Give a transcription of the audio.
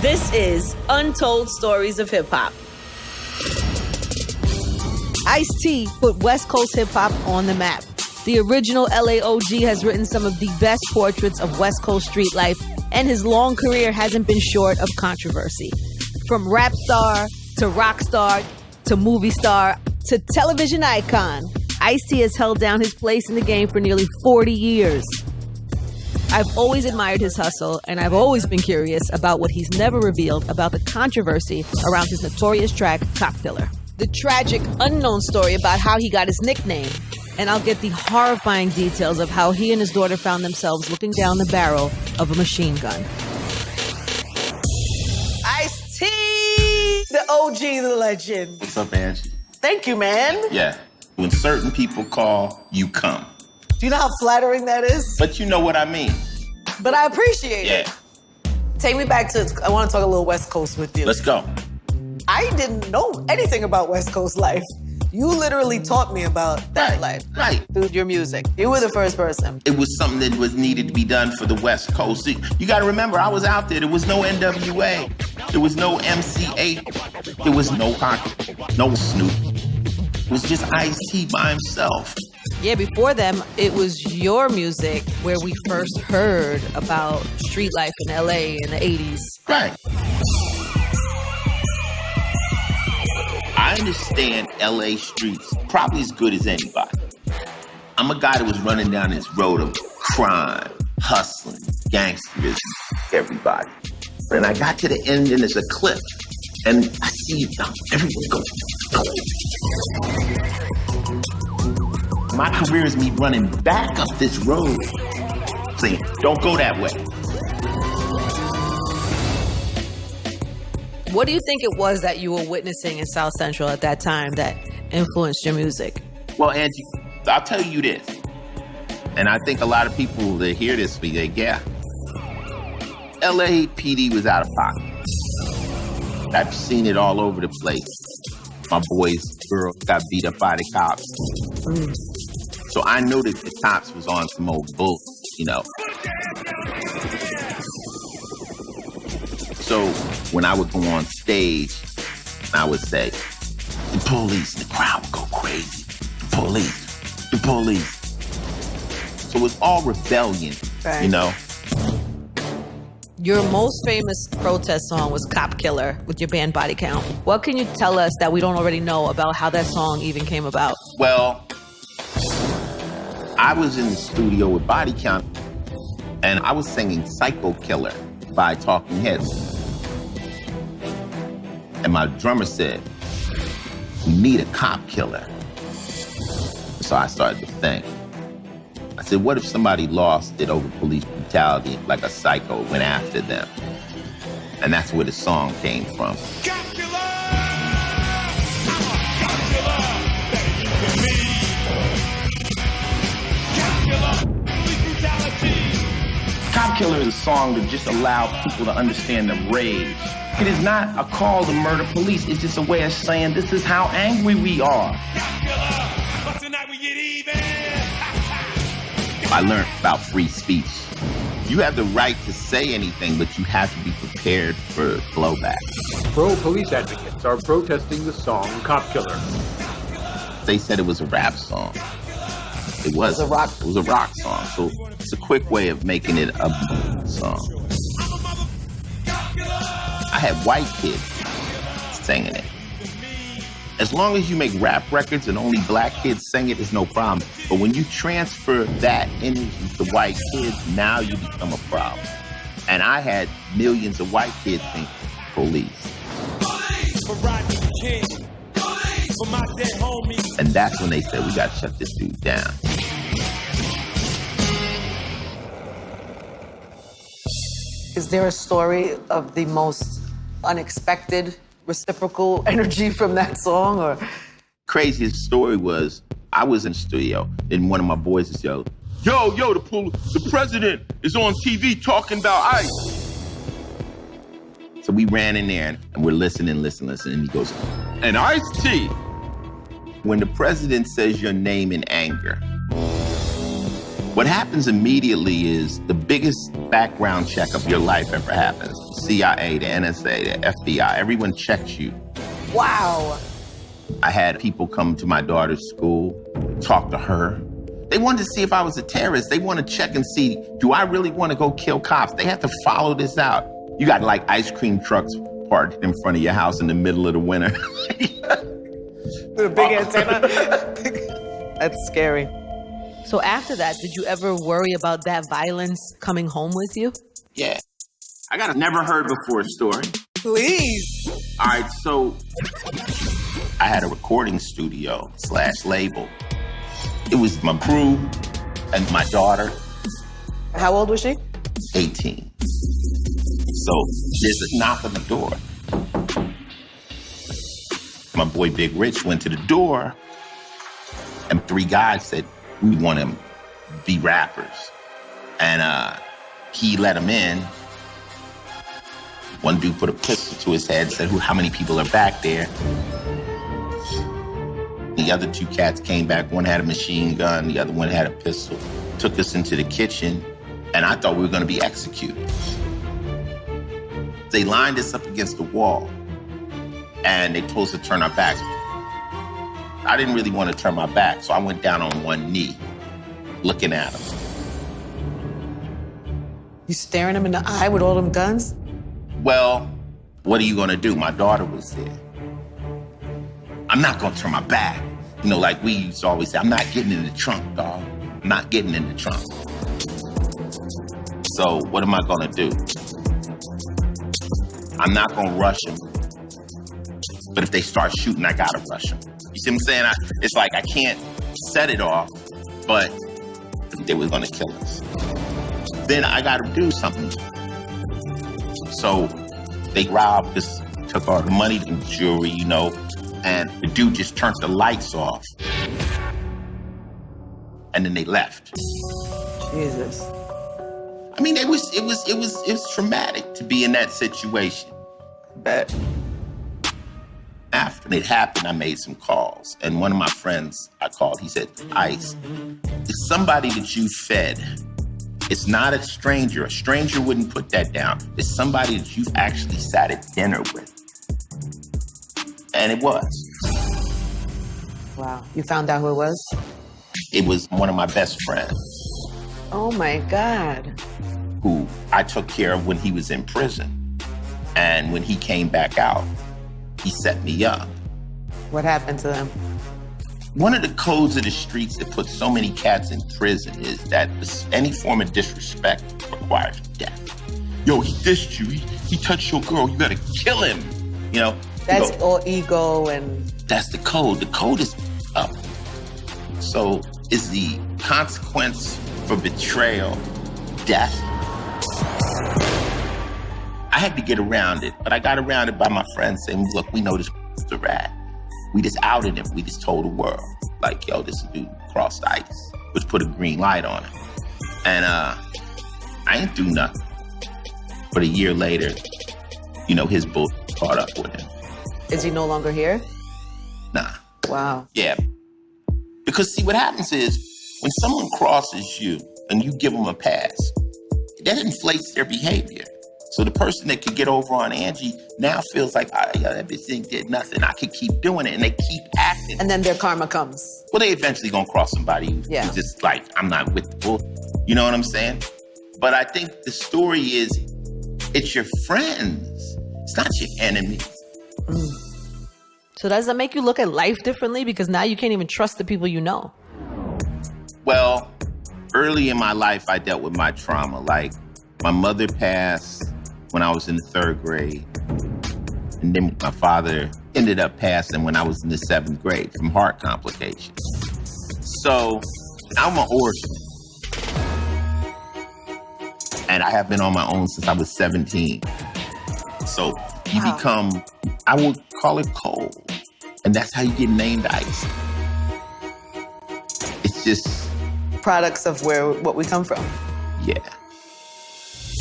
This is Untold Stories of Hip Hop. Ice-T put West Coast hip hop on the map. The original LA OG has written some of the best portraits of West Coast street life, and his long career hasn't been short of controversy. From rap star to rock star to movie star to television icon, Ice-T has held down his place in the game for nearly 40 years. I've always admired his hustle, and I've always been curious about what he's never revealed about the controversy around his notorious track, Cop Killer. The tragic, unknown story about how he got his nickname, and I'll get the horrifying details of how he and his daughter found themselves looking down the barrel of a machine gun. Ice-T, the OG, the legend. What's up, Angie? Thank you, man. Yeah, when certain people call, you come. Do you know how flattering that is? But you know what I mean. But I appreciate it. Yeah. Take me back to, I want to talk a little West Coast with you. Let's go. I didn't know anything about West Coast life. You literally taught me about that life. Right. Through your music. You were the first person. It was something that was needed to be done for the West Coast. See, you got to remember, I was out there. There was no NWA. There was no MC8. There was no Pac, no Snoop. It was just Ice-T by himself. Yeah, before them, it was your music where we first heard about street life in LA in the 80s. Right. I understand LA streets probably as good as anybody. I'm a guy that was running down this road of crime, hustling, gangsterism, everybody. And I got to the end and there's a cliff. And I see everyone go. My career is me running back up this road, saying, don't go that way. What do you think it was that you were witnessing in South Central at that time that influenced your music? Well, Angie, I'll tell you this. And I think a lot of people that hear this be like, yeah, LA PD was out of pocket. I've seen it all over the place. My boys, girls got beat up by the cops. So I knew that the cops was on some old bull, you know. So when I would go on stage, I would say, the police, the crowd would go crazy. The police, the police. So it's all rebellion, right. You know. Your most famous protest song was Cop Killer with your band Body Count. What can you tell us that we don't already know about how that song even came about? Well, I was in the studio with Body Count, and I was singing Psycho Killer by Talking Heads. And my drummer said, we need a cop killer. So I started to think. I said, what if somebody lost it over police brutality, like a psycho went after them? And that's where the song came from. Cop killer! I'm a cop killer! That you can be. Cop killer! Police brutality! Cop Killer is a song that just allows people to understand the rage. It is not a call to murder police. It's just a way of saying this is how angry we are. Cop killer! But tonight we get even! I learned about free speech. You have the right to say anything, but you have to be prepared for blowback. Pro-police advocates are protesting the song Cop Killer. They said it was a rap song. It was. It was a rock song. So it's a quick way of making it a song. I had white kids singing it. As long as you make rap records and only black kids sing it, it's no problem. But when you transfer that energy to white kids, now you become a problem. And I had millions of white kids think police. And that's when they said, we got to shut this dude down. Is there a story of the most unexpected reciprocal energy from that song? Or craziest story was, I was in the studio, and one of my boys just yelled, yo, the president is on TV talking about ICE. So we ran in there, and we're listening, and he goes, and Ice-T, when the president says your name in anger, What happens immediately is the biggest background check of your life ever happens. The CIA, the NSA, the FBI, everyone checks you. Wow. I had people come to my daughter's school, talk to her. They wanted to see if I was a terrorist. They want to check and see, do I really want to go kill cops? They have to follow this out. You got like ice cream trucks parked in front of your house in the middle of the winter. With a big antenna. That's scary. So after that, did you ever worry about that violence coming home with you? Yeah. I got a never heard before story. Please. All right, so I had a recording studio / label. It was my crew and my daughter. How old was she? 18. So there's a knock on the door. My boy Big Rich went to the door, and 3 guys said, we want to be rappers. And he let them in. One dude put a pistol to his head and said, how many people are back there? The other 2 cats came back. One had a machine gun, the other one had a pistol. Took us into the kitchen, and I thought we were going to be executed. They lined us up against the wall, and they told us to turn our backs. I didn't really want to turn my back, so I went down on one knee, looking at them. You staring him in the eye with all them guns? Well, what are you going to do? My daughter was there. I'm not going to turn my back. You know, like we used to always say, I'm not getting in the trunk, dog. I'm not getting in the trunk. So what am I going to do? I'm not going to rush them. But if they start shooting, I got to rush them. You see what I'm saying? It's like I can't set it off, but they were going to kill us. Then I got to do something. So they robbed us, took all the money and jewelry, you know, and the dude just turned the lights off. And then they left. Jesus. I mean, it was traumatic to be in that situation. Bet. After it happened, I made some calls. And one of my friends I called, he said, Ice, it's somebody that you fed. It's not a stranger. A stranger wouldn't put that down. It's somebody that you've actually sat at dinner with. And it was. Wow. You found out who it was? It was one of my best friends. Oh my God. Who I took care of when he was in prison. And when he came back out, he set me up. What happened to them? One of the codes of the streets that puts so many cats in prison is that any form of disrespect requires death. Yo, he dissed you. He touched your girl. You gotta kill him. You know? That's all ego and... That's the code. The code is up. So is the consequence for betrayal death? I had to get around it, but I got around it by my friends saying, look, we know this is a rat. We just outed him. We just told the world, like, yo, this dude crossed ice, which put a green light on him. And I ain't do nothing. But a year later, you know, his bull caught up with him. Is he no longer here? Nah. Wow. Yeah. Because see, what happens is when someone crosses you and you give them a pass, that inflates their behavior. So the person that could get over on Angie now feels like, that bitch did nothing. I could keep doing it. And they keep acting. And then their karma comes. Well, they eventually gonna cross somebody who's just like, I'm not with the bull. You know what I'm saying? But I think the story is, it's your friends. It's not your enemies. Mm. So does that make you look at life differently? Because now you can't even trust the people you know. Well, early in my life, I dealt with my trauma. Like, my mother passed when I was in the 3rd grade. And then my father ended up passing when I was in the 7th grade from heart complications. So I'm an orphan. And I have been on my own since I was 17. So you become, I would call it cold. And that's how you get named Ice. It's just... products of what we come from. Yeah.